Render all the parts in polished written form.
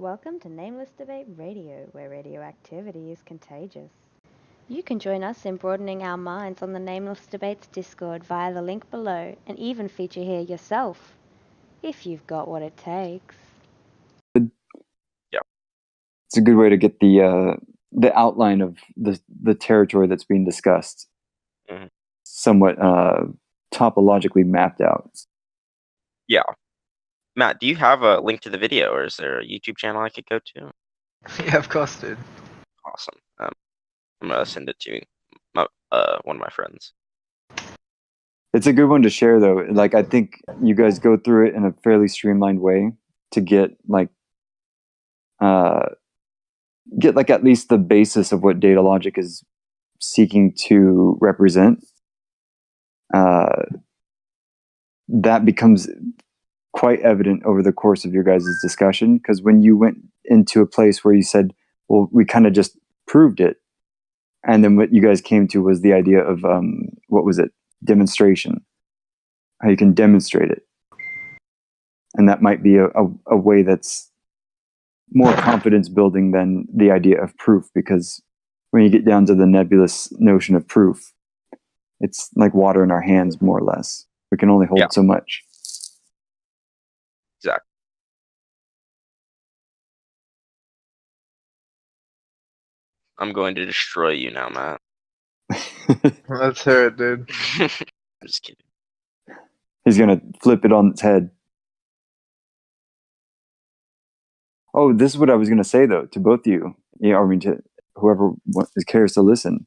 Welcome to Nameless Debate Radio, where radioactivity is contagious. You can join us in broadening our minds on the Nameless Debates Discord via the link below, and even feature here yourself, if you've got what it takes. Yeah. It's a good way to get the outline of the territory that's being discussed somewhat topologically mapped out. Yeah. Matt, do you have a link to the video, or is there a YouTube channel I could go to? Yeah, of course, dude. Awesome. I'm gonna send it to one of my friends. It's a good one to share, though. Like, I think you guys go through it in a fairly streamlined way to get at least the basis of what Datalogic is seeking to represent. That becomes quite evident over the course of your guys' discussion, because when you went into a place where you said, well, we kind of just proved it, and then what you guys came to was the idea of what was it, demonstration, how you can demonstrate it, and that might be a way that's more confidence building than the idea of proof, because when you get down to the nebulous notion of proof, it's like water in our hands, more or less. We can only hold so much. Exactly. I'm going to destroy you now, Matt. Let's hear it, dude. I'm just kidding. He's gonna flip it on its head. Oh, this is what I was gonna say, though, to both of you. I mean, to whoever cares to listen.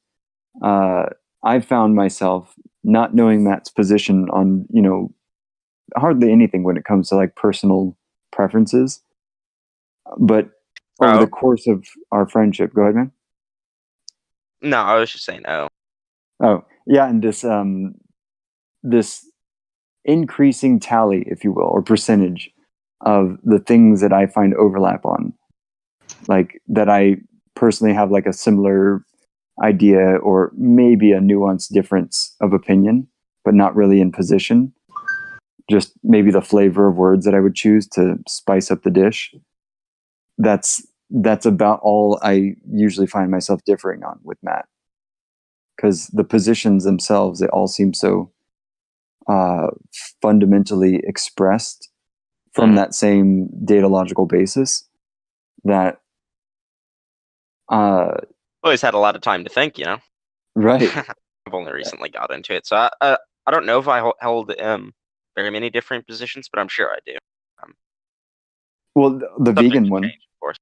I found myself not knowing Matt's position on, hardly anything when it comes to like personal preferences. But over the course of our friendship, go ahead, man. No, I was just saying, Oh, yeah, and this increasing tally, if you will, or percentage of the things that I find overlap on, like that I personally have like a similar idea or maybe a nuanced difference of opinion, but not really in position. Just maybe the flavor of words that I would choose to spice up the dish. That's about all I usually find myself differing on with Matt. Because the positions themselves, they all seem so fundamentally expressed from that same datalogical basis that always had a lot of time to think, Right. I've only recently got into it, so I don't know if I held very many different positions, but I'm sure I do. Well, the vegan one, change, of course.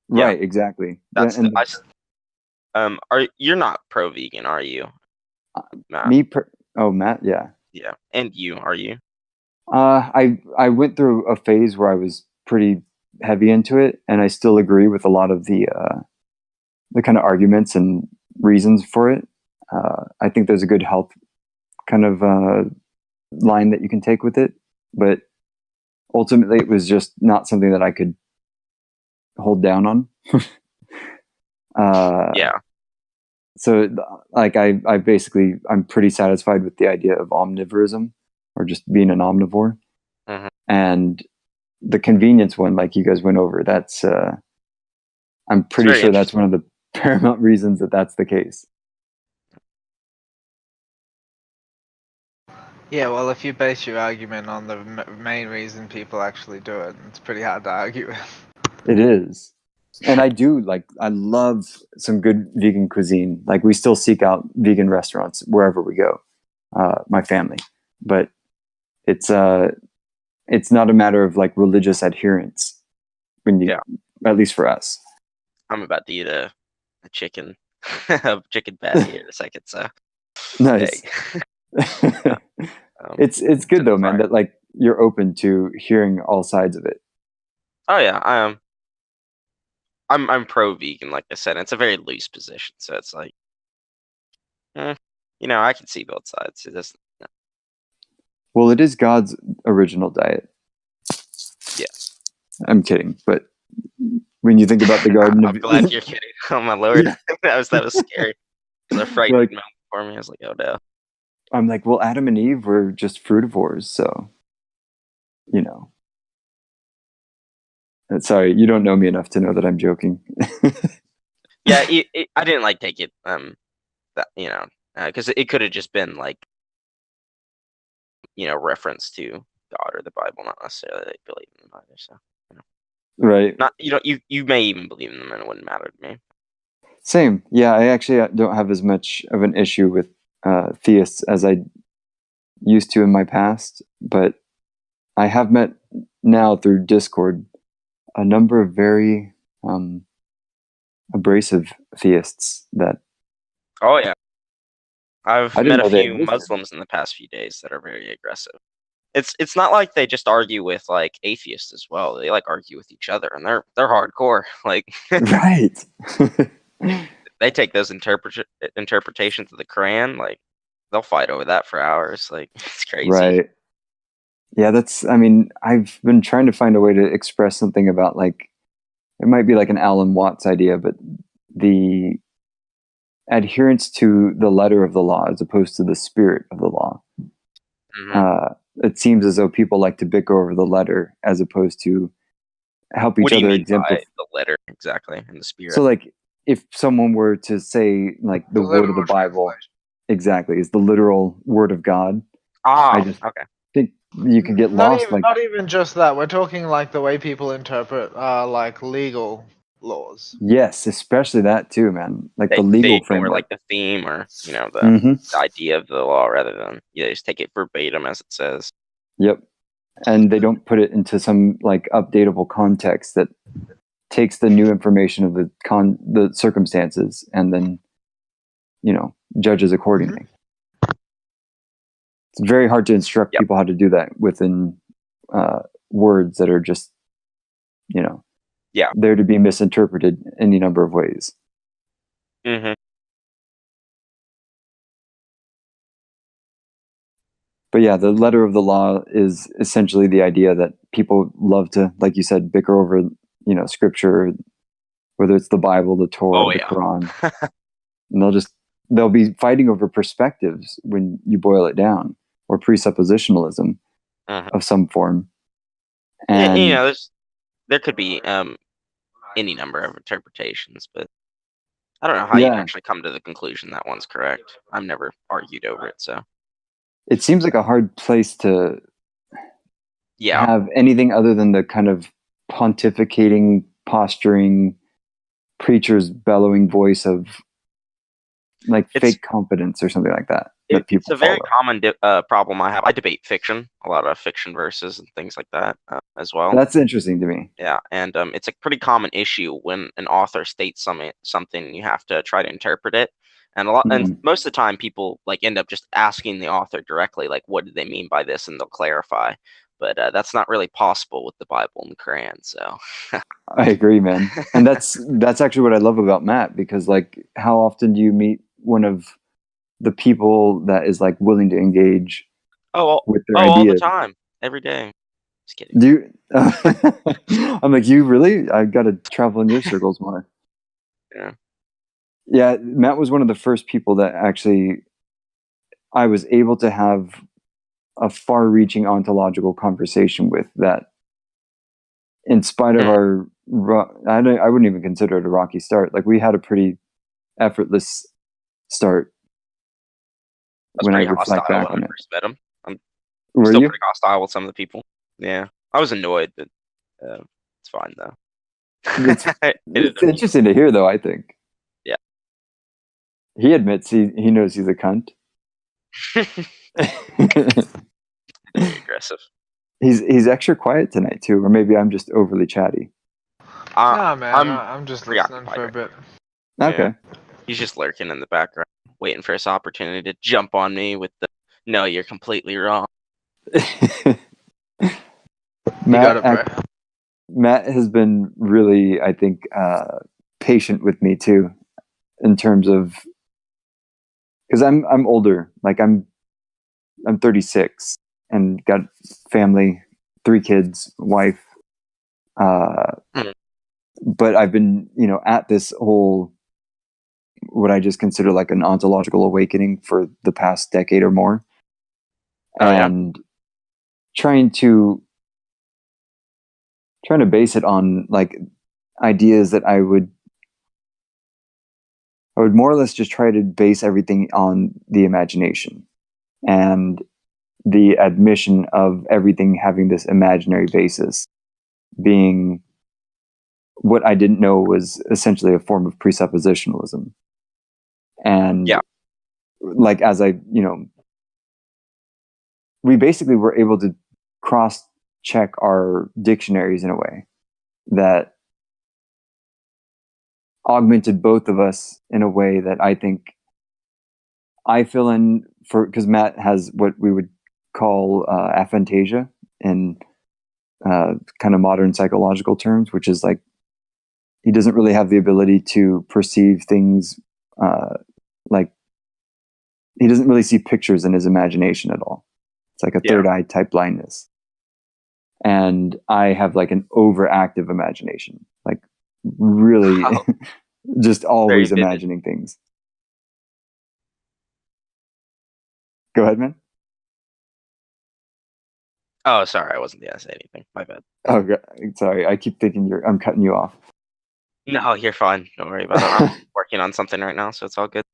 Right? Yeah. Exactly. That's you're not pro-vegan, are you? Matt? Matt, yeah. Yeah, and you, are you? I went through a phase where I was pretty heavy into it, and I still agree with a lot of the kind of arguments and reasons for it. I think there's a good health kind of line that you can take with it, but ultimately it was just not something that I could hold down on. Yeah. So like I basically, I'm pretty satisfied with the idea of omnivorism, or just being an omnivore. And the convenience one, like you guys went over, that's I'm pretty sure that's one of the paramount reasons that that's the case. Yeah, well, if you base your argument on the main reason people actually do it, it's pretty hard to argue with. It is. And I love some good vegan cuisine. Like, we still seek out vegan restaurants wherever we go, my family. But it's not a matter of like religious adherence, at least for us. I'm about to eat a chicken patty in a second, so nice. It's good though, man, that like you're open to hearing all sides of it. Oh yeah, I'm pro-vegan, like I said. It's a very loose position, so it's like, I can see both sides. It doesn't. Well, it is God's original diet. Yes. I'm kidding, but when you think about the Garden I'm glad you're kidding. Oh my lord, Yeah. that was scary. It was a frightening moment for me. I was like, oh no. I'm like, well, Adam and Eve were just frutivores, so Sorry, you don't know me enough to know that I'm joking. Yeah, I didn't like take it that because it could have just been like reference to God or the Bible, not necessarily they believe in them either. So Right. not you may even believe in them and it wouldn't matter to me. Same. Yeah, I actually don't have as much of an issue with theists as I used to in my past, but I have met now through Discord a number of very abrasive theists that Oh yeah, I've I didn't met a know they few existed. Muslims in the past few days that are very aggressive. It's not like they just argue with like atheists as well. They like argue with each other, and they're hardcore. Like Right. they take those interpretations of the Quran, like they'll fight over that for hours. Like it's crazy. Right. Yeah, I mean, I've been trying to find a way to express something about like, it might be like an Alan Watts idea, but the adherence to the letter of the law as opposed to the spirit of the law. Mhm. It seems as though people like to bicker over the letter as opposed to help What each do you other mean exemplify. by the letter exactly and the spirit? So, like, if someone were to say, like, the word of the literal Bible translation. exactly is the literal word of God, Ah, I just okay. think you could get lost. Not even just that. We're talking like the way people interpret like legal laws. Yes, especially that too, man. Like the They legal ignore framework. like the theme or the Mm-hmm. idea of the law rather than just take it verbatim as it says. Yep. And they don't put it into some like updatable context that takes the new information of the circumstances and then judges accordingly. It's very hard to instruct Yep. people how to do that within words that are just there to be misinterpreted any number of ways. Mm-hmm. But yeah, the letter of the law is essentially the idea that people love to, like you said, bicker over scripture, whether it's the Bible, the Torah, the Quran, and they'll be fighting over perspectives when you boil it down, or presuppositionalism of some form. And there could be any number of interpretations, but I don't know how you can actually come to the conclusion that one's correct. I've never argued over it, so it seems like a hard place to yeah. have anything other than the kind of pontificating, posturing, preacher's bellowing voice of like fake confidence or something like that. It's a very common problem I have. I debate fiction, a lot of fiction verses and things like that as well. That's interesting to me. Yeah, and it's a pretty common issue when an author states something, you have to try to interpret it, and and most of the time people like end up just asking the author directly, like, what did they mean by this, and they'll clarify. But that's not really possible with the Bible and the Quran. So I agree, man, and that's actually what I love about Matt, because like, how often do you meet one of the people that is like willing to engage with their ideas all the time, every day? Just kidding. Do you? I'm like, you really? I've got to travel in your circles more. Yeah, Matt was one of the first people that actually I was able to have a far-reaching ontological conversation with, that in spite of our I wouldn't even consider it a rocky start. Like, we had a pretty effortless start. When I reflect back on it, first met him. I'm Were still you? pretty hostile with some of the people. Yeah, I was annoyed, but it's fine though. It's interesting to hear, though. I think. Yeah. He admits he knows he's a cunt. Very aggressive. He's extra quiet tonight too, or maybe I'm just overly chatty. Nah, man, I'm just listening for a bit. Okay. Yeah. He's just lurking in the background, waiting for his opportunity to jump on me with the "No, you're completely wrong." Matt has been really, I think, patient with me too, in terms of, because I'm older. Like, I'm 36 and got family, 3 kids, wife. But I've been, at this whole, what I just consider like an ontological awakening for the past decade or more. And trying to trying to base it on like ideas that I would more or less just try to base everything on the imagination and the admission of everything having this imaginary basis being what I didn't know was essentially a form of presuppositionalism. And like, as I, we basically were able to cross check our dictionaries in a way that augmented both of us in a way that I think I fill in for, because Matt has what we would call aphantasia in kind of modern psychological terms, which is like he doesn't really have the ability to perceive things like he doesn't really see pictures in his imagination at all. It's like a third eye type blindness. And I have like an overactive imagination, like really just always imagining things. Go ahead, man. Oh, sorry, I wasn't going to say anything. My bad. Oh, sorry. I keep thinking I'm cutting you off. No, you're fine. Don't worry about it. I'm working on something right now, so it's all good.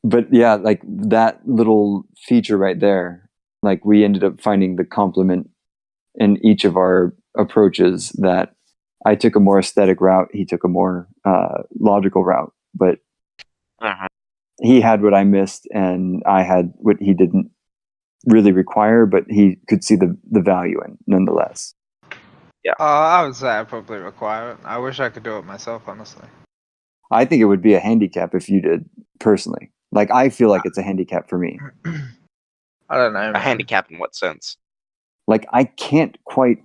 But yeah, like that little feature right there, like we ended up finding the complement in each of our approaches, that I took a more aesthetic route, he took a more logical route, but he had what I missed and I had what he didn't really require, but he could see the value in nonetheless. Yeah. I would say I probably require it. I wish I could do it myself, honestly. I think it would be a handicap if you did, personally. Like, I feel like it's a handicap for me. I don't know, man. A handicap in what sense? Like, I can't quite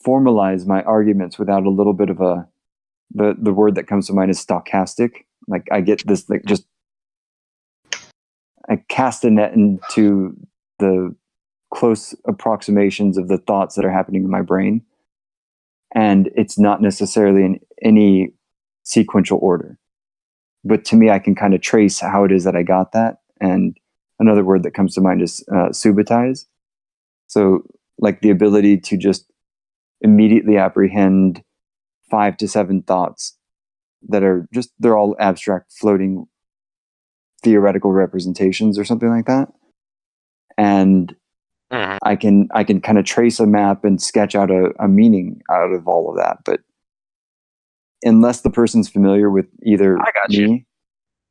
formalize my arguments without a little bit of the word that comes to mind is stochastic. Like, I get this, like, just, I cast a net into the close approximations of the thoughts that are happening in my brain. And it's not necessarily in any sequential order. But to me, I can kind of trace how it is that I got that. And another word that comes to mind is subitize. So like the ability to just immediately apprehend 5 to 7 thoughts that are just, they're all abstract floating theoretical representations or something like that. And I can kind of trace a map and sketch out a meaning out of all of that. But unless the person's familiar with either me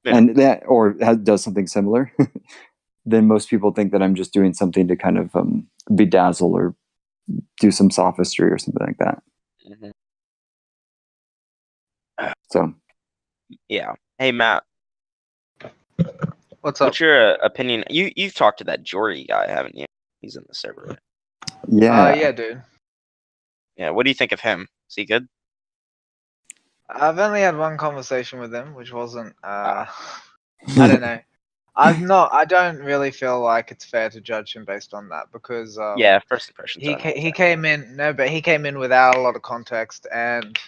and that, or does something similar, then most people think that I'm just doing something to kind of bedazzle or do some sophistry or something like that. So, yeah. Hey, Matt. What's up? What's your opinion? You've talked to that Jory guy, haven't you? He's in the server. Right? Yeah. Yeah, dude. Yeah. What do you think of him? Is he good? I've only had one conversation with him, which wasn't. I don't know. I don't really feel like it's fair to judge him based on that because. Yeah, first impressions. He came in. No, but he came in without a lot of context and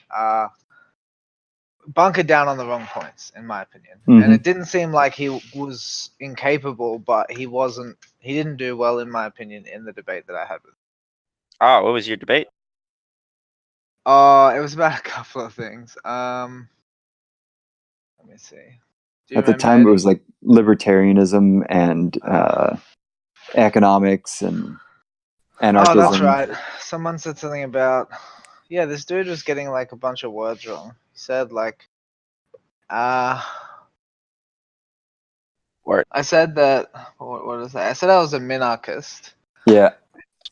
bunkered down on the wrong points, in my opinion. And it didn't seem like he was incapable, but he wasn't. He didn't do well, in my opinion, in the debate that I had with him. Oh, what was your debate? It was about a couple of things. Let me see. At the time, it was like libertarianism and economics and anarchism. Oh, that's right. Someone said something about, this dude was getting like a bunch of words wrong. He said like, Word. I said that, what is that? I said I was a minarchist. Yeah.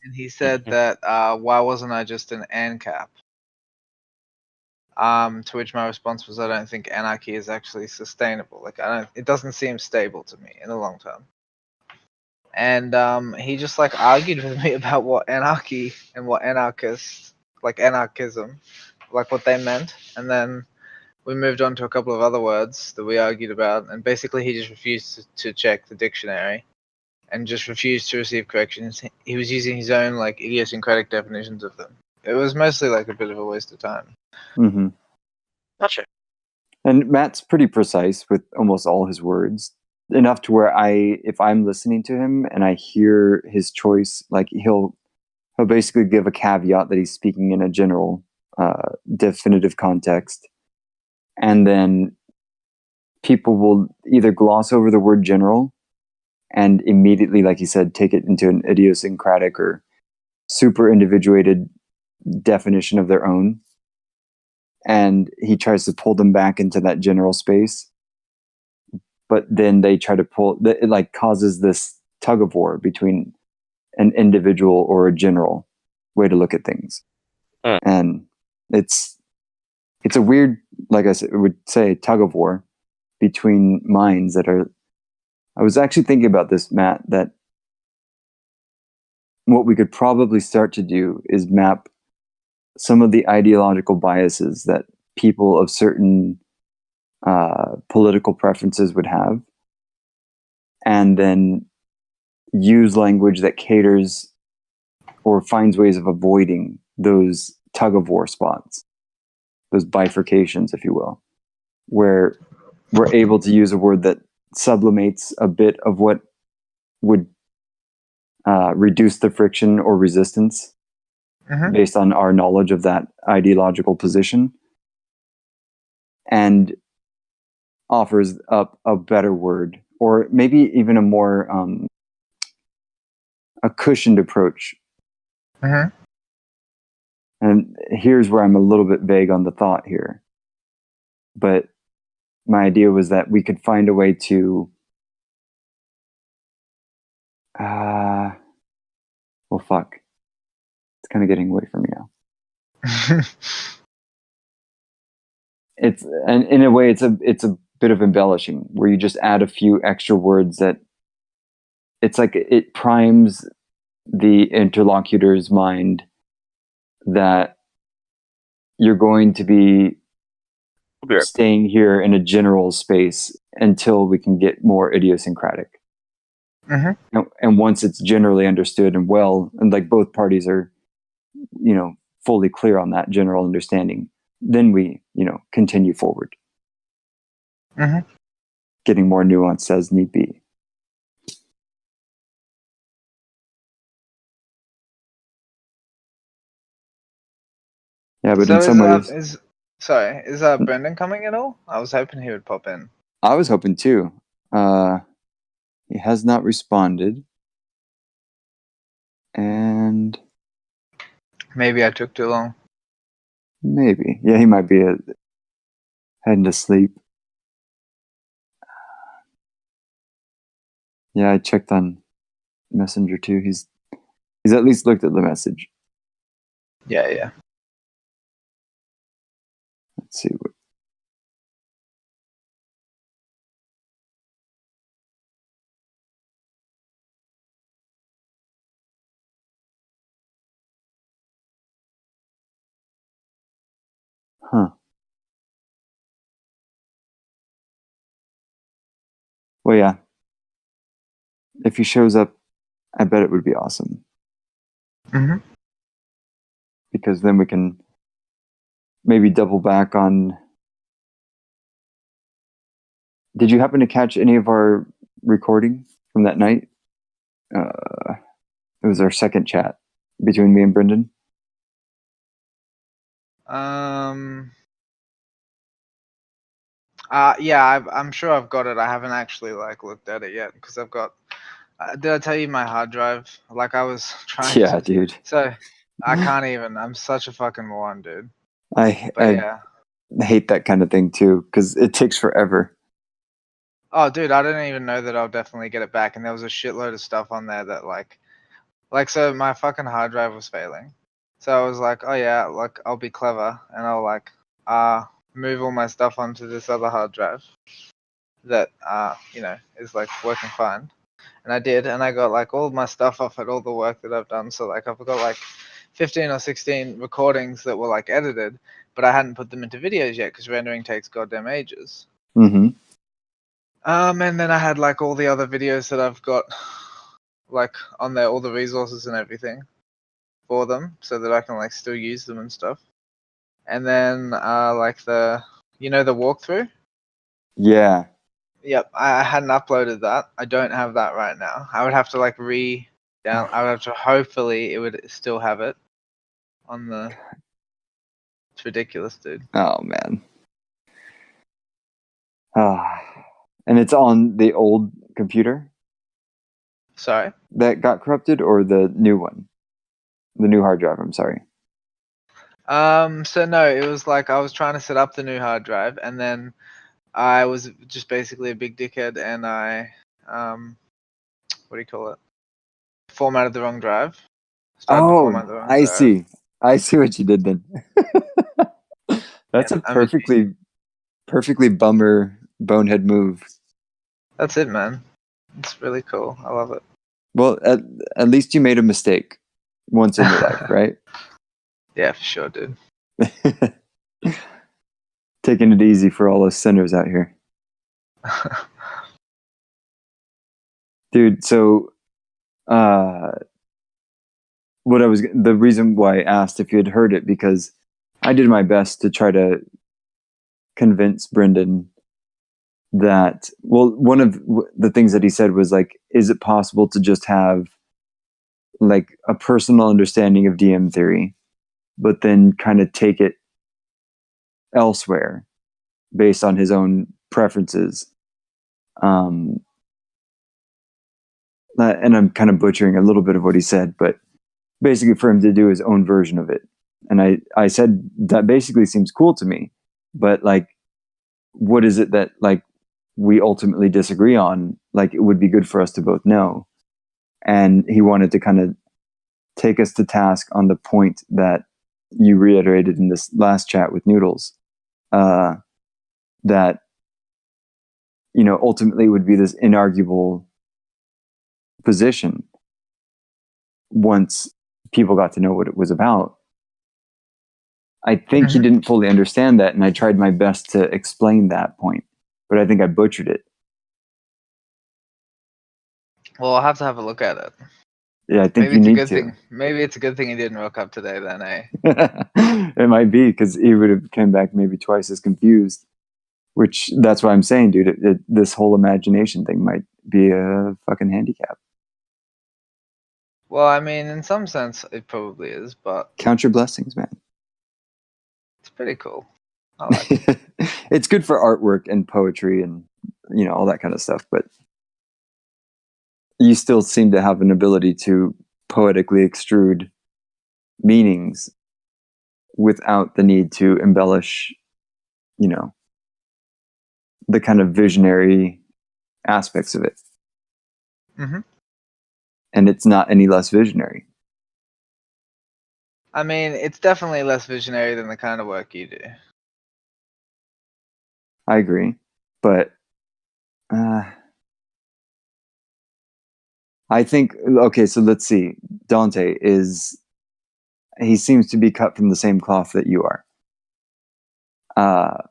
And he said that, why wasn't I just an ANCAP? To which my response was, I don't think anarchy is actually sustainable. Like, it doesn't seem stable to me in the long term. And he just like argued with me about what anarchy and what anarchists, like anarchism, like what they meant. And then we moved on to a couple of other words that we argued about. And basically he just refused to check the dictionary and just refused to receive corrections. He was using his own like idiosyncratic definitions of them. It was mostly like a bit of a waste of time. Mm-hmm. Gotcha. And Matt's pretty precise with almost all his words, enough to where if I'm listening to him and I hear his choice, like he'll basically give a caveat that he's speaking in a general, definitive context. And then people will either gloss over the word general and immediately, like he said, take it into an idiosyncratic or super individuated definition of their own. And he tries to pull them back into that general space. But then they try to pull, it like causes this tug of war between an individual or a general way to look at things. And it's a weird, like I said, would say, tug of war between minds that are. I was actually thinking about this, Matt, that what we could probably start to do is map some of the ideological biases that people of certain political preferences would have, and then use language that caters or finds ways of avoiding those tug of war spots, those bifurcations, if you will, where we're able to use a word that sublimates a bit of what would reduce the friction or resistance based on our knowledge of that ideological position, and offers up a better word, or maybe even a more a cushioned approach. And here's where I'm a little bit vague on the thought here, but my idea was that we could find a way to well, fuck, it's kind of getting away from me now. It's, and in a way, it's a bit of embellishing, where you just add a few extra words that it's like it primes the interlocutor's mind that you're going to be staying here in a general space until we can get more idiosyncratic. And once it's generally understood and well, and like both parties are, fully clear on that general understanding, then we, continue forward. Getting more nuanced as need be. Yeah, but so in some ways... is Brendan coming at all? I was hoping he would pop in. I was hoping too. He has not responded. And... maybe I took too long. Maybe. Yeah, he might be heading to sleep. Yeah, I checked on Messenger too. He's at least looked at the message. Yeah. Let's see what... Huh. Well, yeah. If he shows up, I bet it would be awesome. Because then we can maybe double back on... Did you happen to catch any of our recording from that night? It was our second chat between me and Brendan. Yeah, I'm sure I've got it. I haven't actually looked at it yet because I've got. Did I tell you my hard drive? I was trying. Yeah, dude. So I can't even. I'm such a fucking moron, dude. I hate that kind of thing too because it takes forever. Oh, dude, I didn't even know that I'll definitely get it back, and there was a shitload of stuff on there that so my fucking hard drive was failing. So I was like, oh yeah, I'll be clever and I'll move all my stuff onto this other hard drive that is working fine. And I did, and I got all my stuff off it, all the work that I've done. So I've got 15 or 16 recordings that were edited, but I hadn't put them into videos yet because rendering takes goddamn ages. And then I had all the other videos that I've got on there, all the resources and everything for them, so that I can still use them and stuff. And then the walkthrough. Yeah. Yep, I hadn't uploaded that. I don't have that right now. I would have to down. I would have to. Hopefully, it would still have it on the. It's ridiculous, dude. Oh man. And it's on the old computer Sorry. that got corrupted, or the new one, the new hard drive. I'm sorry. So no, it was like I was trying to set up the new hard drive, and then I was just basically a big dickhead, and I, what do you call it? Formatted the wrong drive. Started to format the wrong I drive. see. I see what you did then. That's Yeah, a perfectly bummer bonehead move. That's it, man. It's really cool. I love it. Well, at least you made a mistake once in your life, right? Yeah, for sure, dude. Taking it easy for all us sinners out here. Dude, so the reason why I asked if you had heard it, because I did my best to try to convince Brendan that, well, one of the things that he said was like, is it possible to just have like a personal understanding of DM theory, but then kind of take it elsewhere based on his own preferences? And I'm kind of butchering a little bit of what he said, but basically for him to do his own version of it. And I said, that basically seems cool to me, but like, what is it that like we ultimately disagree on? Like, it would be good for us to both know. And he wanted to kind of take us to task on the point that you reiterated in this last chat with Noodles, that, you know, ultimately would be this inarguable position once people got to know what it was about. I think he didn't fully understand that, and I tried my best to explain that point, but I think I butchered it. Well, I'll have to have a look at it. Yeah, I think Maybe you it's a need good to. thing. Maybe it's a good thing he didn't rock up today, then, eh? It might be, because he would have come back maybe twice as confused. Which, that's why I'm saying, dude, this whole imagination thing might be a fucking handicap. Well, I mean, in some sense, it probably is, but Count your blessings, man. it's pretty cool. I like it. It's good for artwork and poetry and, you know, all that kind of stuff, but you still seem to have an ability to poetically extrude meanings without the need to embellish, you know, the kind of visionary aspects of it. Mm-hmm. And it's not any less visionary. I mean, it's definitely less visionary than the kind of work you do. I agree, but I think, okay, so let's see. Dante he seems to be cut from the same cloth that you are.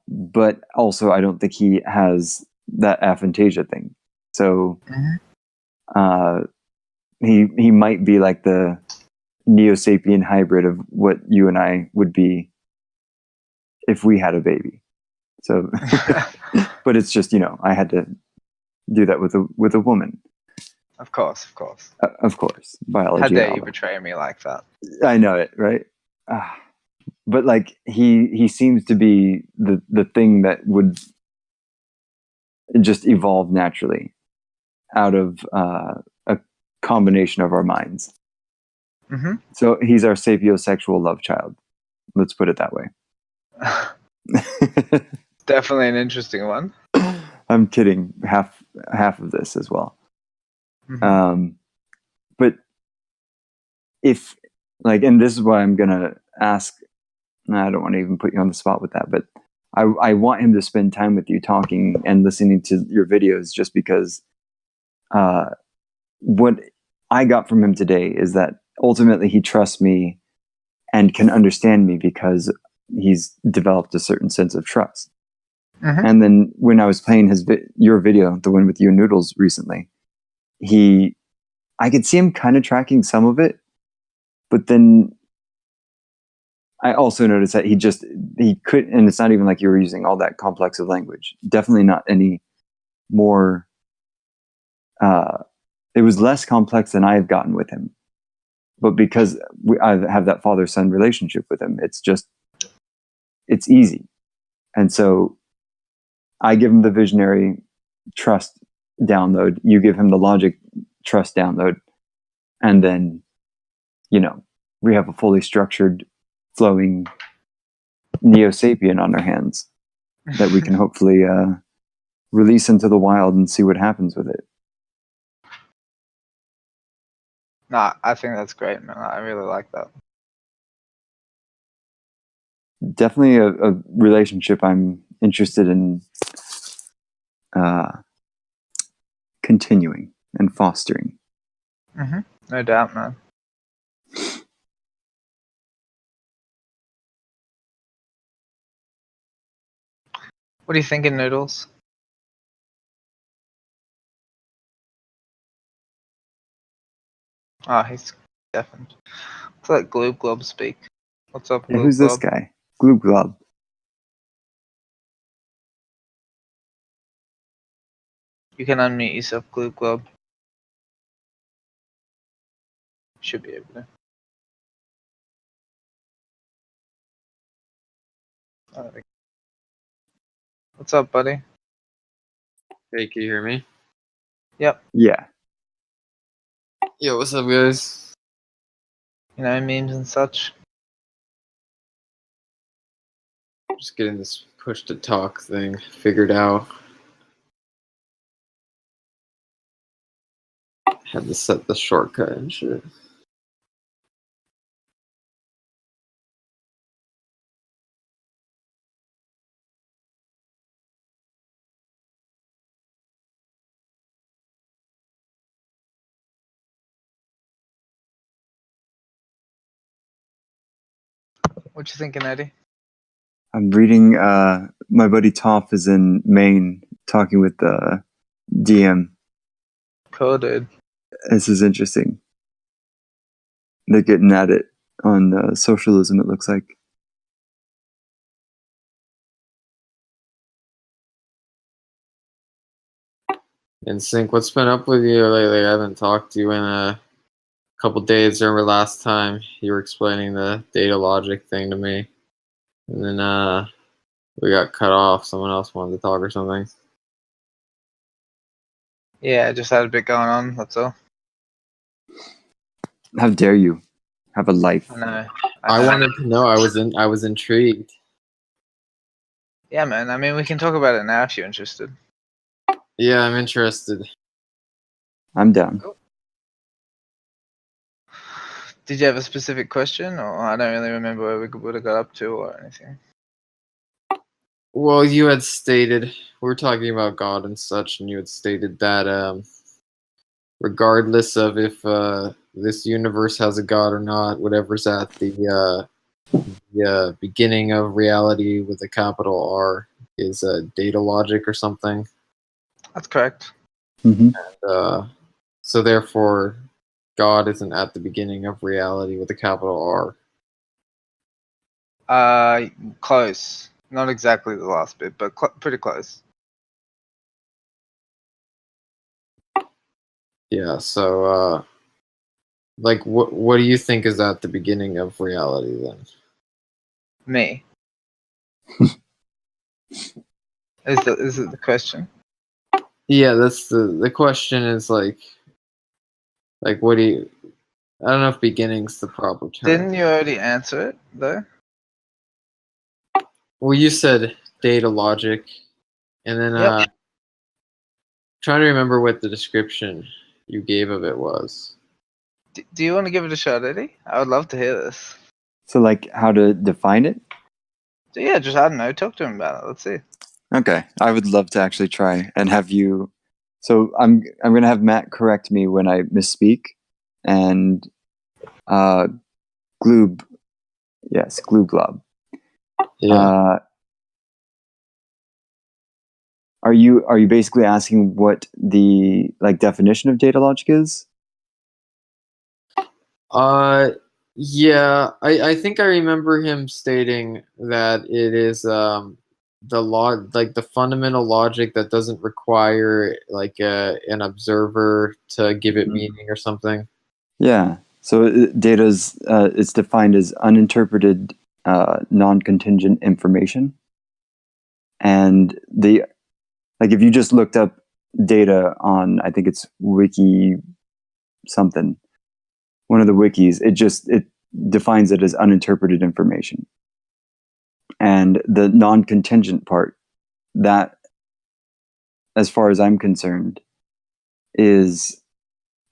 But also I don't think he has that aphantasia thing. So he might be like the Neo-Sapien hybrid of what you and I would be if we had a baby. So, but it's just, you know, I had to do that with a woman. Of course. Of course, biology. How dare you betray me like that? I know it, right? But like he seems to be the thing that would just evolve naturally out of a combination of our minds. Mm-hmm. So he's our sapiosexual love child. Let's put it that way. Definitely an interesting one. I'm kidding. Half of this as well. Mm-hmm. But if like, and this is why I'm gonna ask. I don't want to even put you on the spot with that, but I want him to spend time with you, talking and listening to your videos, just because what I got from him today is that ultimately he trusts me and can understand me because he's developed a certain sense of trust. Mm-hmm. And then when I was playing your video, the one with you and Noodles recently, I could see him kind of tracking some of it, but then I also noticed that he couldn't, and it's not even like you were using all that complex of language. Definitely not any more it was less complex than I have gotten with him. But because I have that father-son relationship with him, it's easy. And so I give him the visionary trust download, you give him the logic trust download, and then, we have a fully structured, flowing Neo-Sapien on our hands that we can hopefully release into the wild and see what happens with it. Nah, I think that's great, man. I really like that. Definitely a relationship I'm interested in continuing and fostering. Mm-hmm. No doubt, man. What are you thinking, Noodles? Oh, he's deafened. Let's let Gloob Glob speak. What's up, Yeah, Gloob who's this Glob? guy? Gloob Glob. You can unmute yourself, Gloob Glob. Should be able to. What's up, buddy? Hey, can you hear me? Yep. Yeah. Yo, what's up, guys? Memes and such. Just getting this push to talk thing figured out. Had to set the shortcut and shit. What you thinking, Eddie? I'm reading, my buddy Toph is in Maine talking with the DM. Cool, dude. This is interesting. They're getting at it on socialism, it looks like. And Sync, what's been up with you lately? I haven't talked to you in a couple days. I remember last time you were explaining the Datalogic thing to me. And then we got cut off. Someone else wanted to talk or something. Yeah, I just had a bit going on, that's all. How dare you have a life? I know. I wanted to know. I was intrigued. Yeah, man. I mean, we can talk about it now if you're interested. Yeah, I'm interested. I'm down. Cool. Did you have a specific question, or I don't really remember where we would have got up to or anything? Well, you had stated, we were talking about God and such, and you had stated that regardless of if this universe has a God or not, whatever's at the beginning of reality with a capital R is Datalogic or something. That's correct. Mm-hmm. And, so therefore, God isn't at the beginning of reality with a capital R. Close. Not exactly the last bit, but pretty close. Yeah, so like what do you think is at the beginning of reality then? Me. Is it the question? Yeah, that's the question is like what do you, I don't know if beginning's the proper term. Didn't you already answer it though? Well, you said Datalogic, and then Yep. trying to remember what the description you gave of it was. Do you want to give it a shot, Eddie? I would love to hear this. So, like, how to define it? So yeah, just I don't know. Talk to him about it. Let's see. Okay, I would love to actually try and have you. So I'm gonna have Matt correct me when I misspeak, and Gloob, yes, Gloob Glob. Yeah. Are you basically asking what the definition of Datalogic is? Yeah, I think I remember him stating that it is like the fundamental logic that doesn't require like an observer to give it meaning or something. Yeah. So data's it's defined as uninterpreted, non-contingent information, and if you just looked up data on, I think it's Wiki something, one of the wikis, it defines it as uninterpreted information. And the non-contingent part, that, as far as I'm concerned, is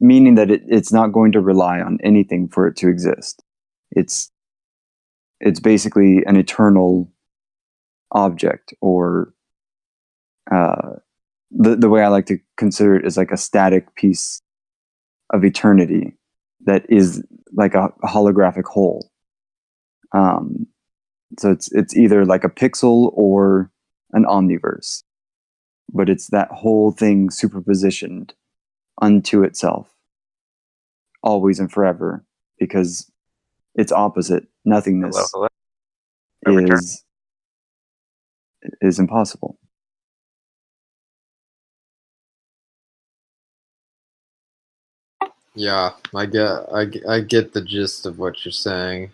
meaning that it's not going to rely on anything for it to exist. It's basically an eternal object, or the way I like to consider it is like a static piece of eternity that is like a holographic whole. So it's either like a pixel or an omniverse, but it's that whole thing superpositioned unto itself, always and forever, because its opposite, nothingness, Hello. is impossible. Yeah, I get the gist of what you're saying.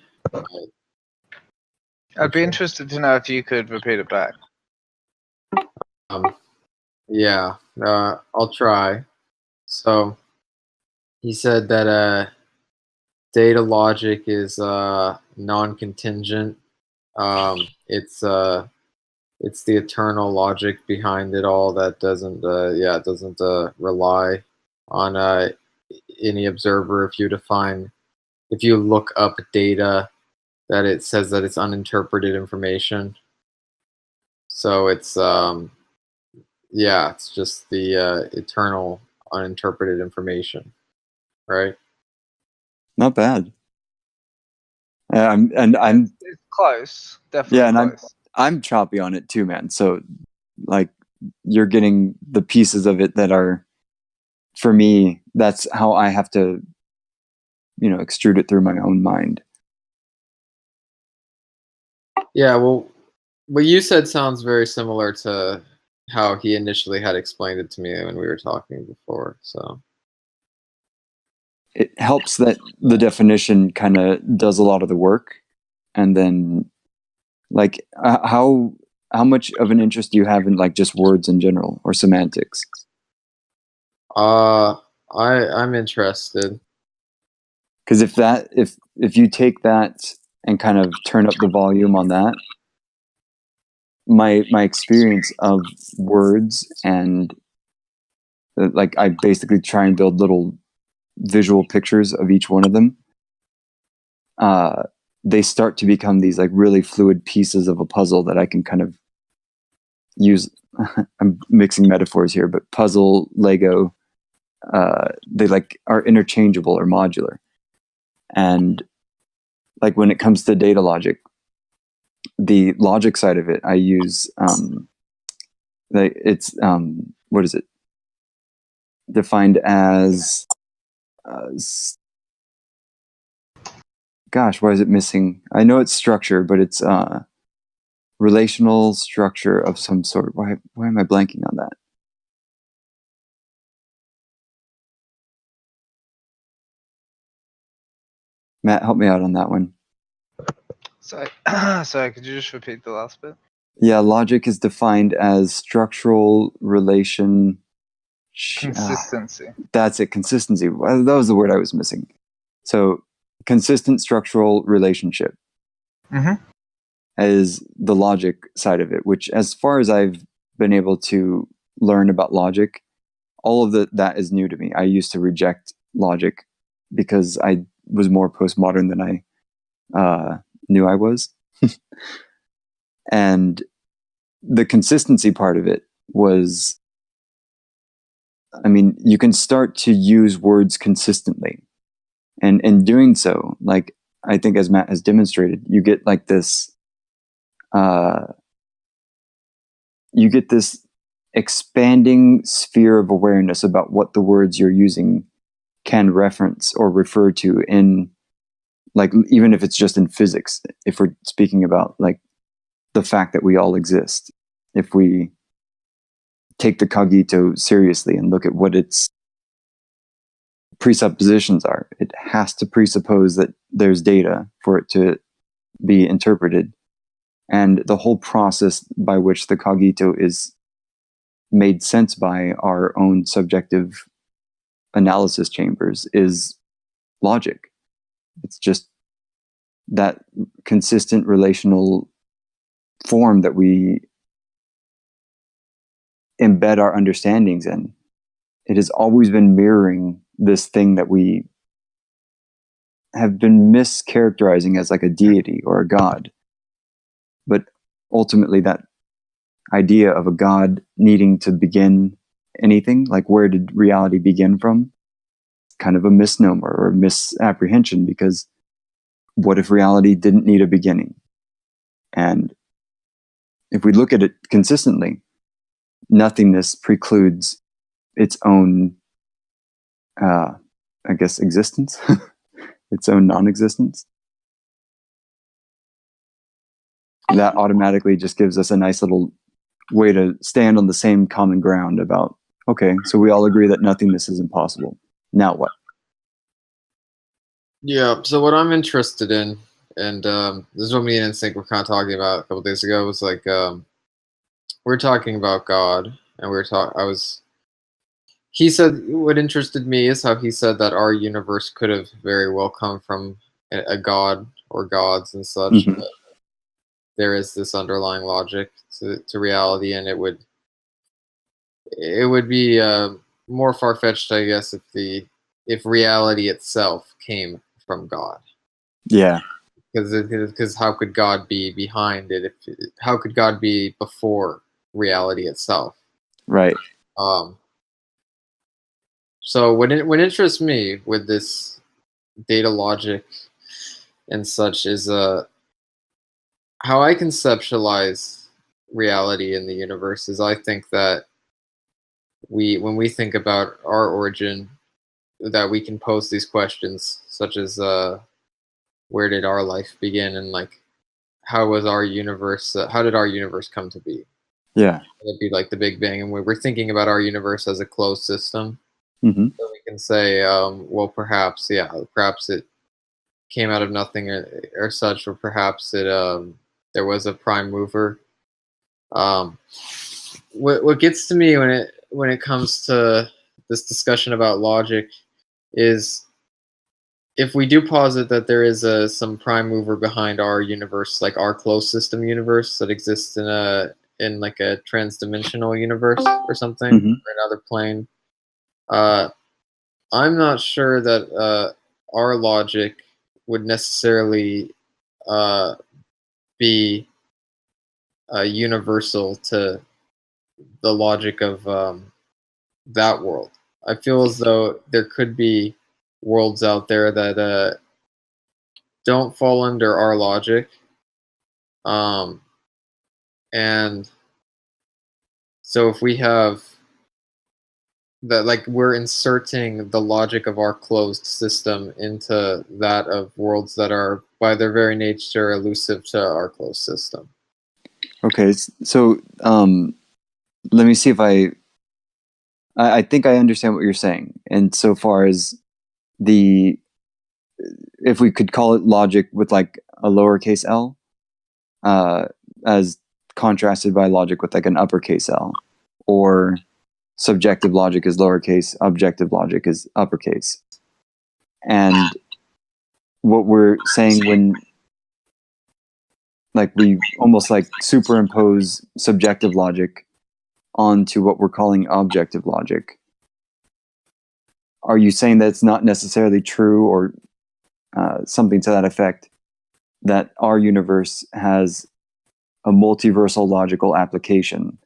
I'd be interested to know if you could repeat it back. Yeah, I'll try. So he said that Datalogic is non-contingent. It's the eternal logic behind it all that doesn't rely on any observer. If you look up data, that it says that it's uninterpreted information. So it's it's just the eternal uninterpreted information, right? Not bad. I'm It's close, definitely. Yeah, and close. I'm choppy on it too, man. So like you're getting the pieces of it that are, for me, that's how I have to, extrude it through my own mind. Yeah, well, what you said sounds very similar to how he initially had explained it to me when we were talking before. So It helps that the definition kind of does a lot of the work, and then like how much of an interest do you have in like just words in general or semantics? I'm interested. Because if you take that and kind of turn up the volume on that, my experience of words, and like I basically try and build little visual pictures of each one of them, they start to become these like really fluid pieces of a puzzle that I can kind of use. I'm mixing metaphors here, but puzzle, Lego, they like are interchangeable or modular. And like when it comes to data logic, the logic side of it, I use it's what is it defined as? Gosh, why is it missing? I know it's structure, but it's relational structure of some sort. Why am I blanking on that? Matt, help me out on that one. Sorry, could you just repeat the last bit? Yeah, logic is defined as structural relation. Consistency. That's it, consistency. Well, that was the word I was missing. So, consistent structural relationship is the logic side of it, which, as far as I've been able to learn about logic, all of that is new to me. I used to reject logic because I was more postmodern than I knew I was. And the consistency part of it was, I mean, you can start to use words consistently. And in doing so, like I think as Matt has demonstrated, you get like this, you get this expanding sphere of awareness about what the words you're using can reference or refer to in, like, even if it's just in physics, if we're speaking about like the fact that we all exist. if we take the cogito seriously and look at what its presuppositions are. It has to presuppose that there's data for it to be interpreted. And the whole process by which the cogito is made sense by our own subjective analysis chambers is logic. It's just that consistent relational form that we embed our understandings in. It has always been mirroring this thing that we have been mischaracterizing as like a deity or a god. But ultimately, that idea of a god needing to begin anything, like where did reality begin from? Kind of a misnomer or a misapprehension, because what if reality didn't need a beginning? And if we look at it consistently, nothingness precludes its own, I guess, existence, its own non-existence. That automatically just gives us a nice little way to stand on the same common ground about, okay, so we all agree that nothingness is impossible. Now what? Yeah, so what I'm interested in, and this is what me and NSYNC were kind of talking about a couple days ago, was like, we're talking about God, and he said, what interested me is how he said that our universe could have very well come from a god or gods and such. Mm-hmm. There is this underlying logic to reality, and it would be more far-fetched, I guess, if reality itself came from God. Yeah. Because how could God be behind it? How could God be before reality itself? Right. So what interests me with this data logic and such is how I conceptualize reality in the universe is I think that when we think about our origin, that we can pose these questions such as where did our life begin, and like how did our universe come to be? Yeah. It'd be like the Big Bang, and we're thinking about our universe as a closed system. Mm-hmm. So we can say, well, perhaps it came out of nothing or such, or perhaps it there was a prime mover. What gets to me when it comes to this discussion about logic is if we do posit that there is some prime mover behind our universe, like our closed system universe that exists in like a trans-dimensional universe or something, Mm-hmm. or another plane. I'm not sure that our logic would necessarily be universal to the logic of that world. I feel as though there could be worlds out there that don't fall under our logic, and so if we have that, like, we're inserting the logic of our closed system into that of worlds that are by their very nature elusive to our closed system. Okay, so let me see if I think I understand what you're saying. And so far as if we could call it logic with like a lowercase l, as contrasted by logic with like an uppercase L, or subjective logic is lowercase, objective logic is uppercase. And what we're saying when like we almost like superimpose subjective logic onto what we're calling objective logic, are you saying that it's not necessarily true, or something to that effect, that our universe has a multiversal logical application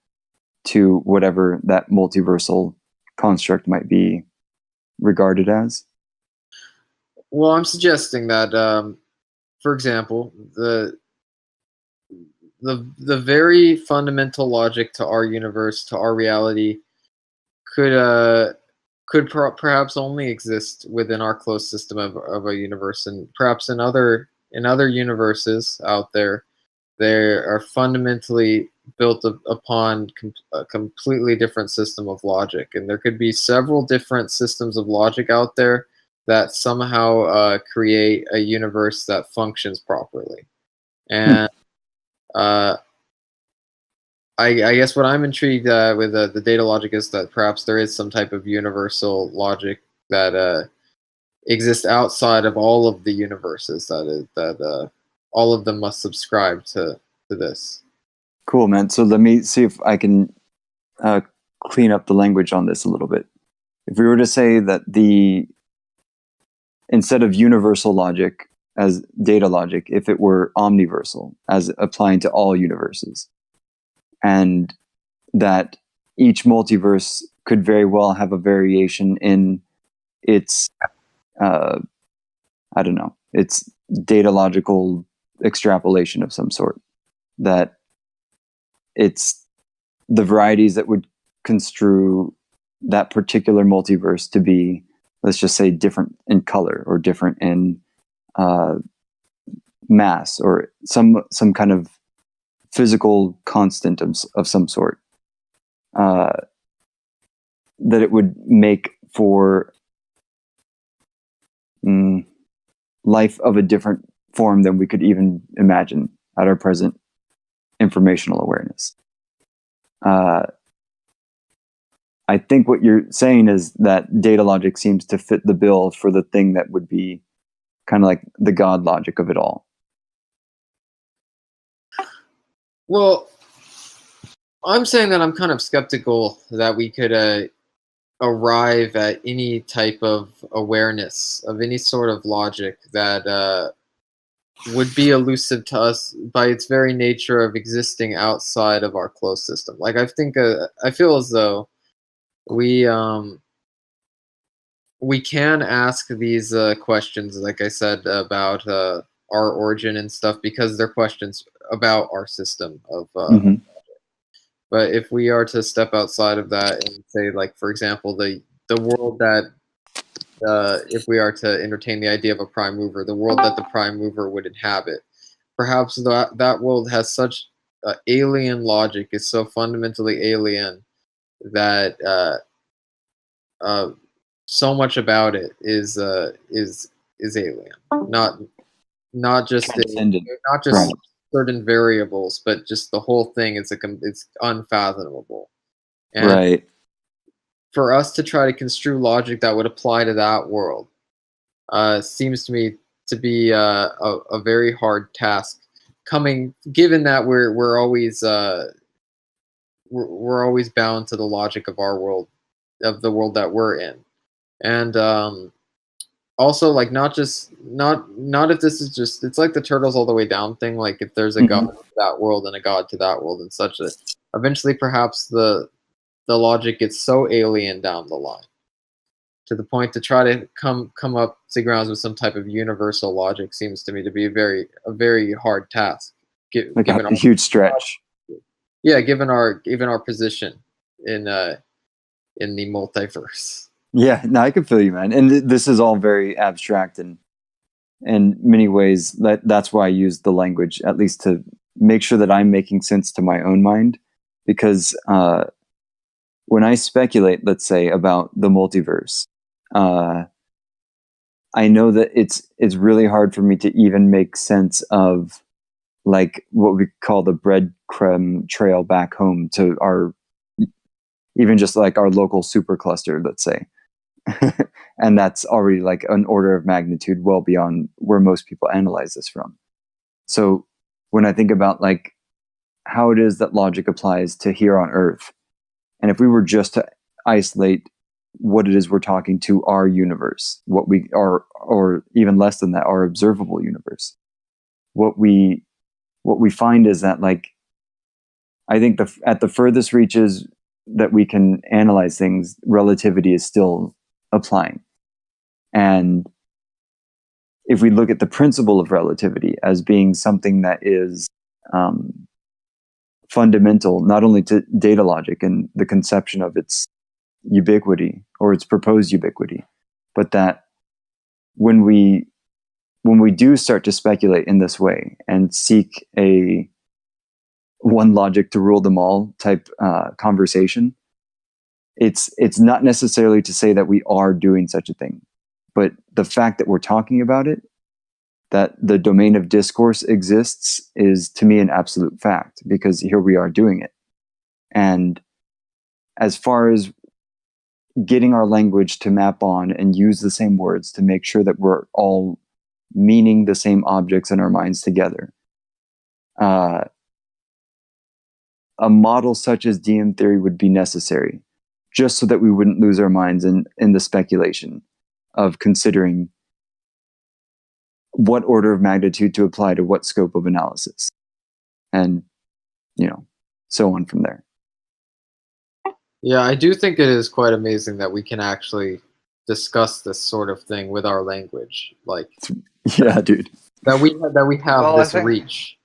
to whatever that multiversal construct might be regarded as? Well, I'm suggesting that, for example, the very fundamental logic to our universe, to our reality, could perhaps only exist within our closed system of a universe, and perhaps in other universes out there, they are fundamentally built upon a completely different system of logic, and there could be several different systems of logic out there that somehow create a universe that functions properly. And I guess what I'm intrigued with the data logic is that perhaps there is some type of universal logic that exists outside of all of the universes that all of them must subscribe to this. Cool, man. So let me see if I can clean up the language on this a little bit. If we were to say that instead of universal logic as data logic, if it were omniversal as applying to all universes, and that each multiverse could very well have a variation in its, its data logical extrapolation of some sort, that it's the varieties that would construe that particular multiverse to be, let's just say, different in color or different in mass or some kind of physical constant of some sort, that it would make for life of a different form than we could even imagine at our present informational awareness. I think what you're saying is that data logic seems to fit the bill for the thing that would be kind of like the God logic of it all. Well, I'm saying that I'm kind of skeptical that we could arrive at any type of awareness of any sort of logic that would be elusive to us by its very nature of existing outside of our closed system. Like I feel as though we can ask these questions, like I said, about our origin and stuff, because they're questions about our system of But if we are to step outside of that and say, like, for example, the world that if we are to entertain the idea of a prime mover, the world that the prime mover would inhabit, perhaps that world has such alien logic, is so fundamentally alien that so much about it is alien, not just Right. certain variables, but just the whole thing. It's unfathomable, and Right. for us to try to construe logic that would apply to that world seems to me to be a very hard task. Given that we're always bound to the logic of our world, of the world that we're in, and also, like, not if this is just, it's like the turtles all the way down thing. Like, if there's a god to that world and a god to that world, and such that eventually perhaps the logic gets so alien down the line to the point to try to come up to grounds with some type of universal logic seems to me to be a very hard task. Like a huge stretch. Yeah, given our position in the multiverse. Yeah, no, I can feel you, man. And this is all very abstract, and in many ways that's why I use the language, at least to make sure that I'm making sense to my own mind. Because when I speculate, let's say, about the multiverse, I know that it's really hard for me to even make sense of, like, what we call the breadcrumb trail back home to our, even just like our local supercluster, let's say. And that's already like an order of magnitude well beyond where most people analyze this from. So when I think about, like, how it is that logic applies to here on Earth, and if we were just to isolate what it is we're talking to our universe, what we are, or even less than that, our observable universe, what we find is that, like, I think at the furthest reaches that we can analyze things, relativity is still applying. And if we look at the principle of relativity as being something that is fundamental not only to data logic and the conception of its ubiquity or its proposed ubiquity, but that when we do start to speculate in this way and seek a one logic to rule them all type conversation. It's not necessarily to say that we are doing such a thing, but the fact that we're talking about it, that the domain of discourse exists, is to me an absolute fact, because here we are doing it. And as far as getting our language to map on and use the same words to make sure that we're all meaning the same objects in our minds together, a model such as DM theory would be necessary, just so that we wouldn't lose our minds in the speculation of considering what order of magnitude to apply to what scope of analysis, and so on from there. Yeah, I do think it is quite amazing that we can actually discuss this sort of thing with our language, like Yeah, dude. that we have Well, I this think- reach.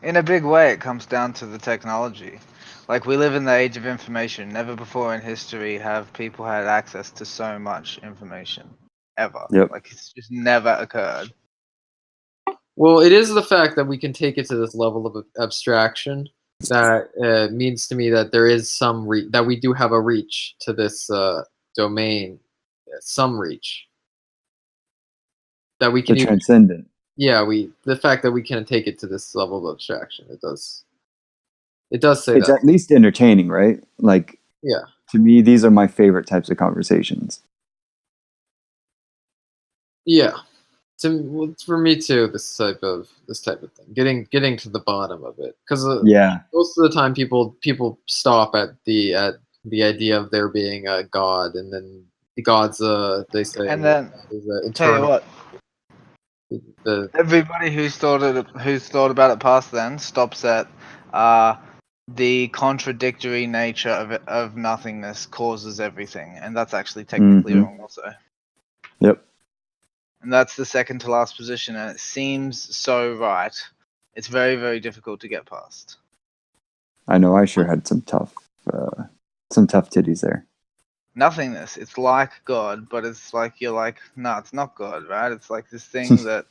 In a big way, it comes down to the technology. Like, we live in the age of information. Never before in history have people had access to so much information, ever. Yep. Like, it's just never occurred. Well, it is the fact that we can take it to this level of abstraction that means to me that there is some that we do have a reach to this domain, some reach that we The can even, transcendent. yeah, the fact that we can take it to this level of abstraction, it does say It's that. at least entertaining, right? Like, Yeah. to me, these are my favorite types of conversations. Yeah, for me too. This type of thing, getting to the bottom of it, because Yeah. most of the time people stop at the idea of there being a god, and then the gods they say And then, is tell you eternal. what, The everybody who's thought about it past then stops at the contradictory nature of nothingness causes everything, and that's actually technically Mhm. wrong also. Yep. And that's the second to last position, and it seems so right. It's very, very difficult to get past. I know I sure had some tough titties there. Nothingness, it's like God, but it's like you're like, no, it's not God, right? It's like this thing that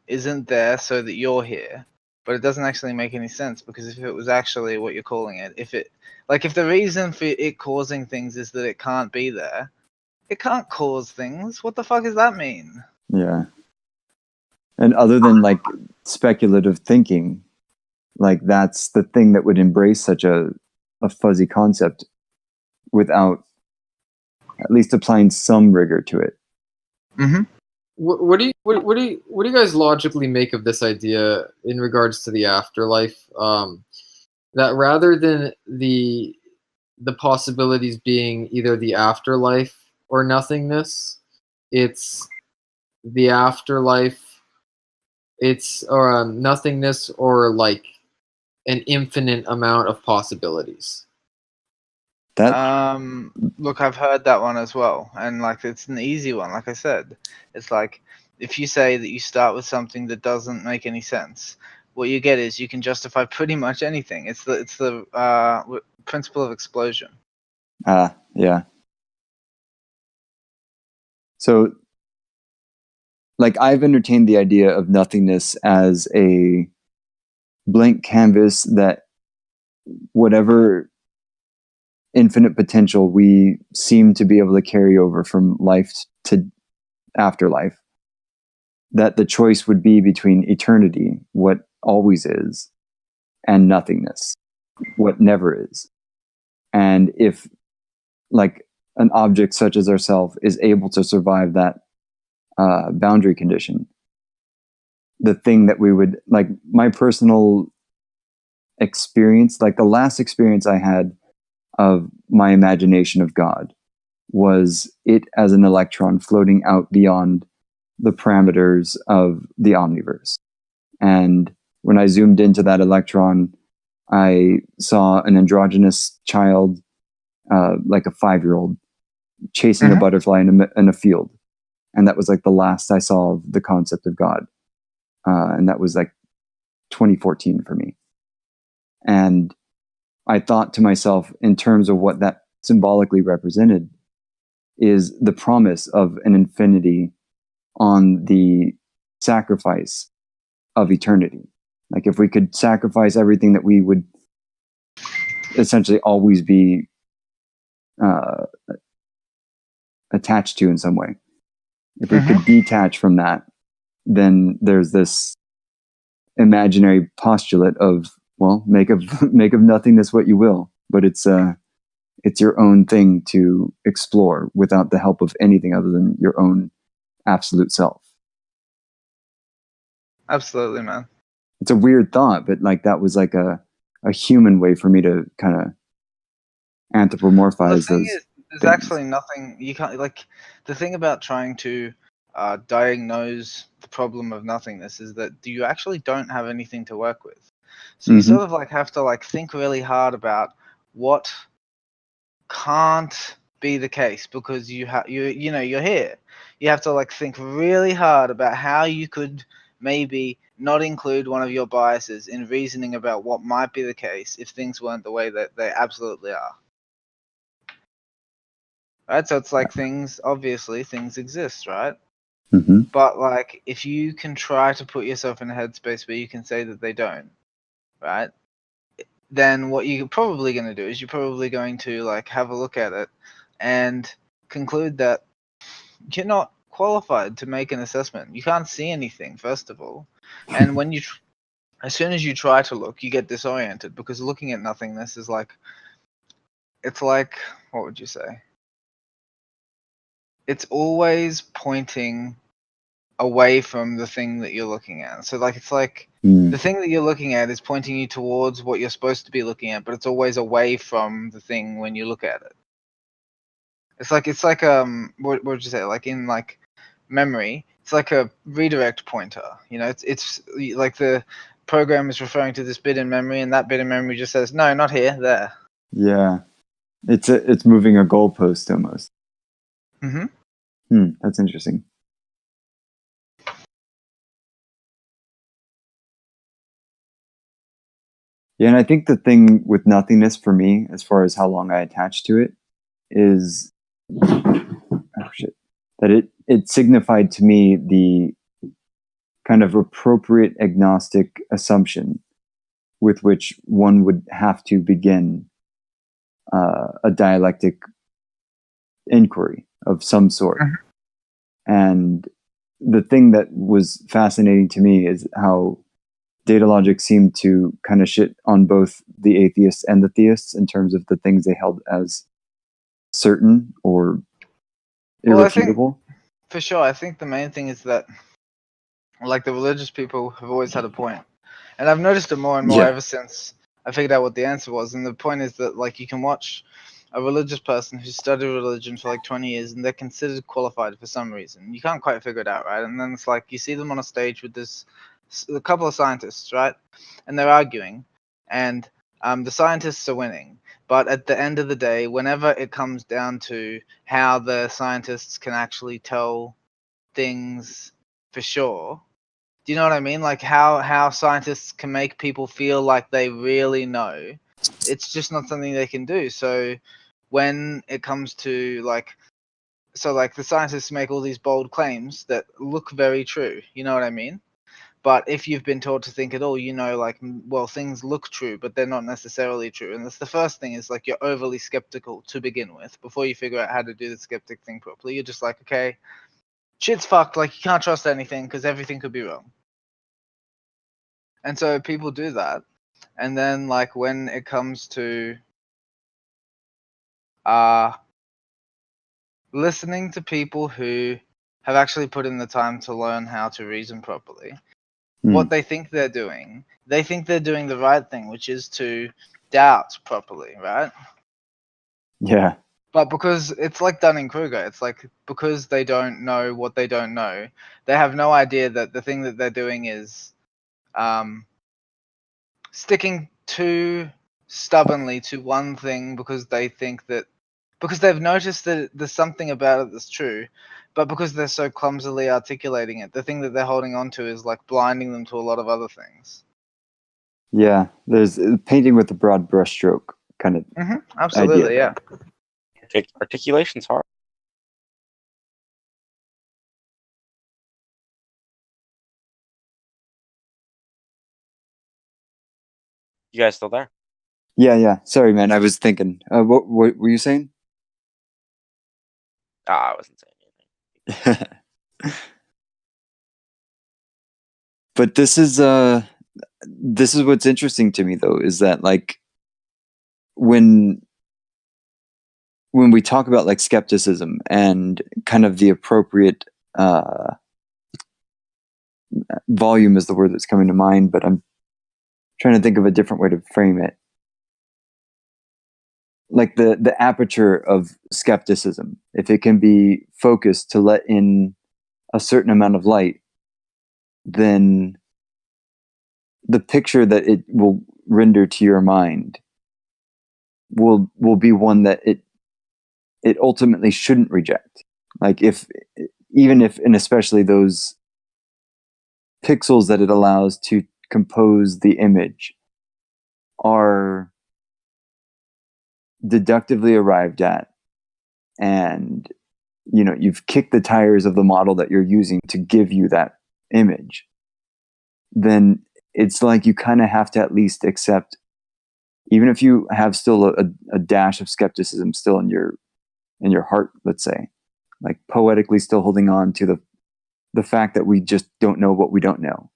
isn't there so that you're here, but it doesn't actually make any sense, because if it was actually what you're calling it, if the reason for it causing things is that it can't be there, it can't cause things. What the fuck does that mean? Yeah. And other than like speculative thinking, like that's the thing that would embrace such a fuzzy concept without at least applying some rigor to it. Mm-hmm. what do you guys logically make of this idea in regards to the afterlife? That rather than the possibilities being either the afterlife or nothingness, it's the afterlife, it's or nothingness, or like an infinite amount of possibilities. That Look, I've heard that one as well, and like it's an easy one. Like I said, it's like if you say that you start with something that doesn't make any sense, what you get is you can justify pretty much anything. It's the principle of explosion. yeah. So, like, I've entertained the idea of nothingness as a blank canvas that whatever infinite potential we seem to be able to carry over from life to afterlife, that the choice would be between eternity, what always is, and nothingness, what never is. And if, like, an object such as ourself is able to survive that boundary condition, the thing that we would, like, my personal experience, like the last experience I had of my imagination of God was it as an electron floating out beyond the parameters of the omniverse. And when I zoomed into that electron, I saw an androgynous child, like a 5-year-old, chasing a butterfly in a field. And that was like the last I saw of the concept of God. And that was like 2014 for me. And I thought to myself, in terms of what that symbolically represented, is the promise of an infinity on the sacrifice of eternity. Like if we could sacrifice everything that we would essentially always be attached to in some way. If we could detach from that, then there's this imaginary postulate of, well, make of nothingness what you will, but it's your own thing to explore without the help of anything other than your own absolute self. Absolutely, man. It's a weird thought, but like that was like a human way for me to kind of anthropomorphize The thing those is, there's things. actually nothing you can't like. The thing about trying to diagnose the problem of nothingness is that you actually don't have anything to work with. So you sort of like have to like think really hard about what can't be the case because you know you're here. You have to like think really hard about how you could maybe not include one of your biases in reasoning about what might be the case if things weren't the way that they absolutely are. Right? So it's like obviously things exist, right? But like if you can try to put yourself in a headspace where you can say that they don't, right? Then what you're probably going to do is you're probably going to like have a look at it and conclude that you're not qualified to make an assessment. You can't see anything, first of all. And when as soon as you try to look, you get disoriented because looking at nothingness is like, it's like, what would you say? It's always pointing away from the thing that you're looking at. So like it's like the thing that you're looking at is pointing you towards what you're supposed to be looking at, but it's always away from the thing when you look at it. It's like what would you say? Like in like memory, it's like a redirect pointer. You know, it's like the program is referring to this bit in memory, and that bit in memory just says no, not here, there. Yeah, it's moving a goalpost almost. That's interesting. Yeah, and I think the thing with nothingness for me, as far as how long I attach to it, is that it signified to me the kind of appropriate agnostic assumption with which one would have to begin a dialectic inquiry of some sort. And the thing that was fascinating to me is how Datalogic seemed to kind of shit on both the atheists and the theists in terms of the things they held as certain or irrefutable. Well, I think, for sure, I think the main thing is that like the religious people have always had a point. And I've noticed it more and more ever since I figured out what the answer was. And the point is that like you can watch a religious person who studied religion for like 20 years and they're considered qualified for some reason. You can't quite figure it out, right? And then it's like you see them on a stage with a couple of scientists, right? And they're arguing, and the scientists are winning. But at the end of the day, whenever it comes down to how the scientists can actually tell things for sure, do you know what I mean? Like how scientists can make people feel like they really know. It's just not something they can do. So when it comes to like the scientists make all these bold claims that look very true. You know what I mean? But if you've been taught to think at all, you know, like, well, things look true, but they're not necessarily true. And that's the first thing is like you're overly skeptical to begin with before you figure out how to do the skeptic thing properly. You're just like, okay, shit's fucked. Like you can't trust anything because everything could be wrong. And so people do that. And then like when it comes to listening to people who have actually put in the time to learn how to reason properly, what they think they're doing the right thing, which is to doubt properly, right? Yeah. But because it's like Dunning-Kruger, it's like because they don't know what they don't know, they have no idea that the thing that they're doing is sticking too stubbornly to one thing because they think that because they've noticed that there's something about it that's true, but because they're so clumsily articulating it, the thing that they're holding on to is like blinding them to a lot of other things. Yeah, there's painting with a broad brushstroke kind of Absolutely, idea. yeah. Articulation's hard. You guys still there? Yeah. Sorry, man. I was thinking. What were you saying? I wasn't saying anything. But this is what's interesting to me, though, is that like when we talk about like skepticism and kind of the appropriate volume is the word that's coming to mind, but I'm trying to think of a different way to frame it. Like the aperture of skepticism, if it can be focused to let in a certain amount of light, then the picture that it will render to your mind will be one that it ultimately shouldn't reject. Like even if, and especially those pixels that it allows to compose the image are deductively arrived at, and you've kicked the tires of the model that you're using to give you that image, then it's like you kind of have to at least accept, even if you have still a dash of skepticism still in your heart, let's say, like poetically still holding on to the fact that we just don't know what we don't know.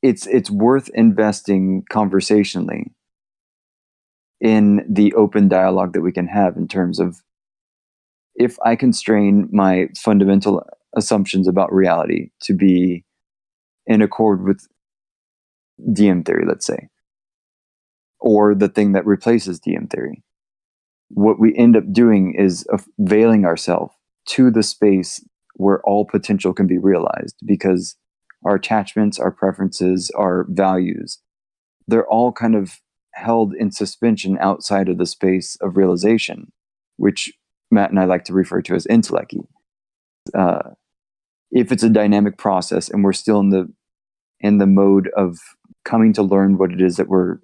It's worth investing conversationally in the open dialogue that we can have, in terms of, if I constrain my fundamental assumptions about reality to be in accord with DM theory, let's say, or the thing that replaces DM theory, what we end up doing is availing ourselves to the space where all potential can be realized, because our attachments, our preferences, our values, they're all kind of held in suspension outside of the space of realization, which Matt and I like to refer to as intellect. If it's a dynamic process and we're still in the mode of coming to learn what it is that we're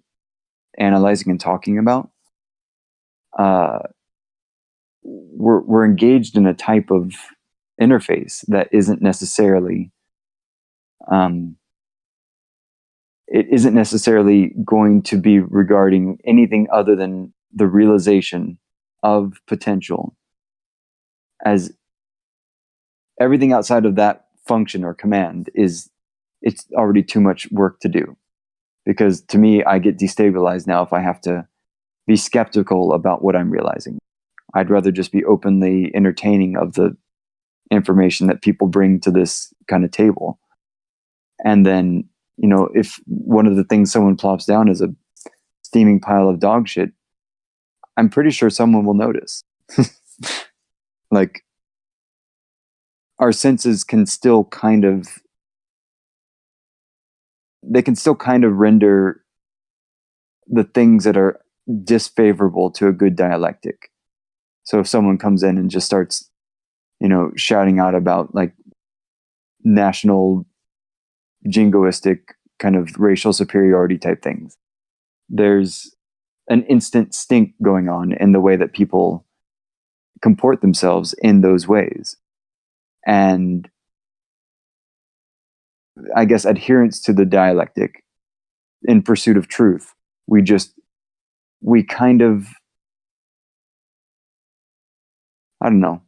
analyzing and talking about, we're engaged in a type of interface that isn't necessarily it isn't necessarily going to be regarding anything other than the realization of potential, as everything outside of that function or command it's already too much work to do. Because to me, I get destabilized now if I have to be skeptical about what I'm realizing. I'd rather just be openly entertaining of the information that people bring to this kind of table. And then, if one of the things someone plops down is a steaming pile of dog shit, I'm pretty sure someone will notice. Like, our senses can still kind of render the things that are disfavorable to a good dialectic. So if someone comes in and just starts, shouting out about like national jingoistic kind of racial superiority type things, there's an instant stink going on in the way that people comport themselves in those ways. And I guess adherence to the dialectic in pursuit of truth, we kind of, I don't know.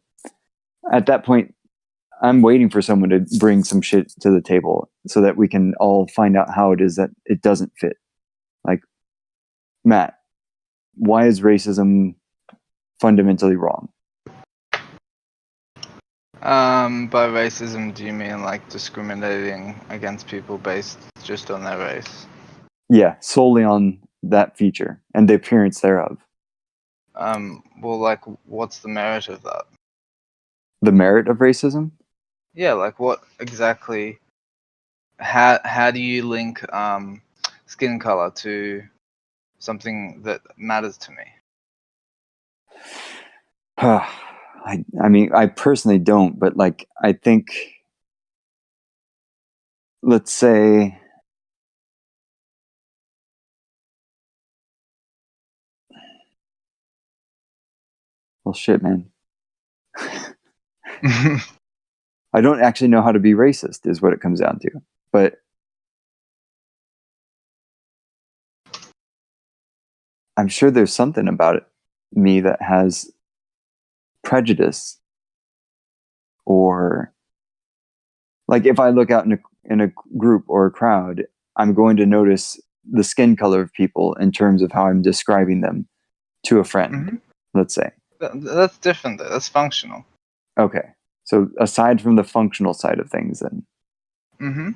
At that point, I'm waiting for someone to bring some shit to the table so that we can all find out how it is that it doesn't fit. Like, Matt, why is racism fundamentally wrong? By racism, do you mean like discriminating against people based just on their race? Yeah, solely on that feature and the appearance thereof. Well, like, what's the merit of that? The merit of racism? Yeah, like what exactly? How do you link skin color to something that matters to me? I mean, I personally don't, but like, I think, let's say, well, shit, man. I don't actually know how to be racist, is what it comes down to. But I'm sure there's something about me that has prejudice, or like if I look out in a group or a crowd, I'm going to notice the skin color of people in terms of how I'm describing them to a friend, let's say. That's different though. That's functional. Okay. So aside from the functional side of things, then. Mm-hmm.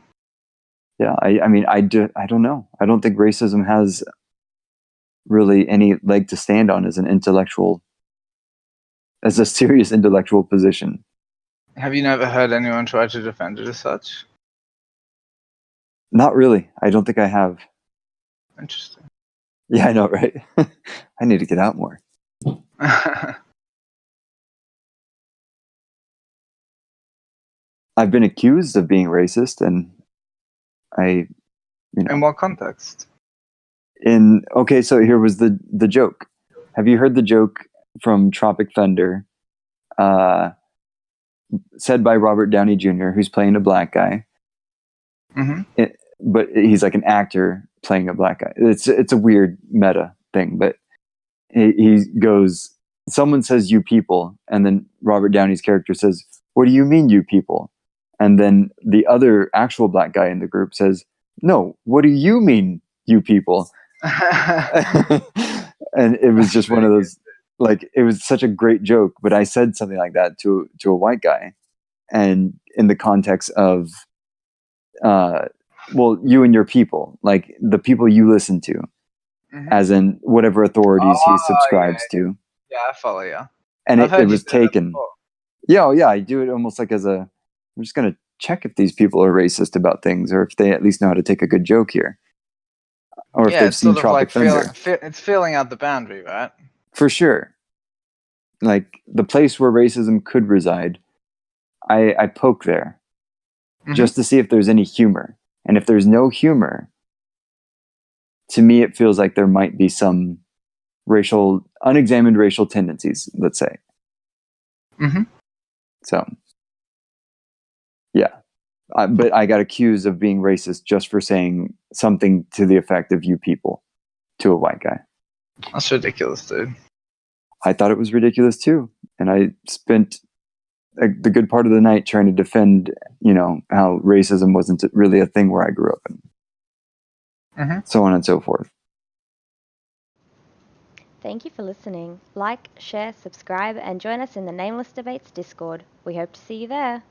Yeah, I mean, I don't know. I don't think racism has really any leg to stand on as a serious intellectual position. Have you never heard anyone try to defend it as such? Not really. I don't think I have. Interesting. Yeah, I know, right? I need to get out more. I've been accused of being racist, and In what context? Okay, so here was the joke. Have you heard the joke from Tropic Thunder, said by Robert Downey Jr., who's playing a black guy? Mm-hmm. But he's like an actor playing a black guy. It's a weird meta thing, but he goes, someone says "you people," and then Robert Downey's character says, "What do you mean, you people?" And then the other actual black guy in the group says, "No, what do you mean, you people?" And it was just one of those, like, it was such a great joke, but I said something like that to a white guy, and in the context of well, you and your people, like the people you listen to, as in whatever authorities he subscribes to. Yeah, I follow you. And I've it heard was you do that taken. before. Yeah, oh yeah, I do it almost like I'm just going to check if these people are racist about things, or if they at least know how to take a good joke here. Or if they've it's seen sort of Tropic Thunder. it's feeling out the boundary, right? For sure. Like the place where racism could reside, I poke there just to see if there's any humor. And if there's no humor, to me it feels like there might be some unexamined racial tendencies, let's say. So, yeah. But I got accused of being racist just for saying something to the effect of "you people" to a white guy. That's ridiculous, dude. I thought it was ridiculous too. And I spent the good part of the night trying to defend, how racism wasn't really a thing where I grew up, and so on and so forth. Thank you for listening. Like, share, subscribe, and join us in the Nameless Debates Discord. We hope to see you there.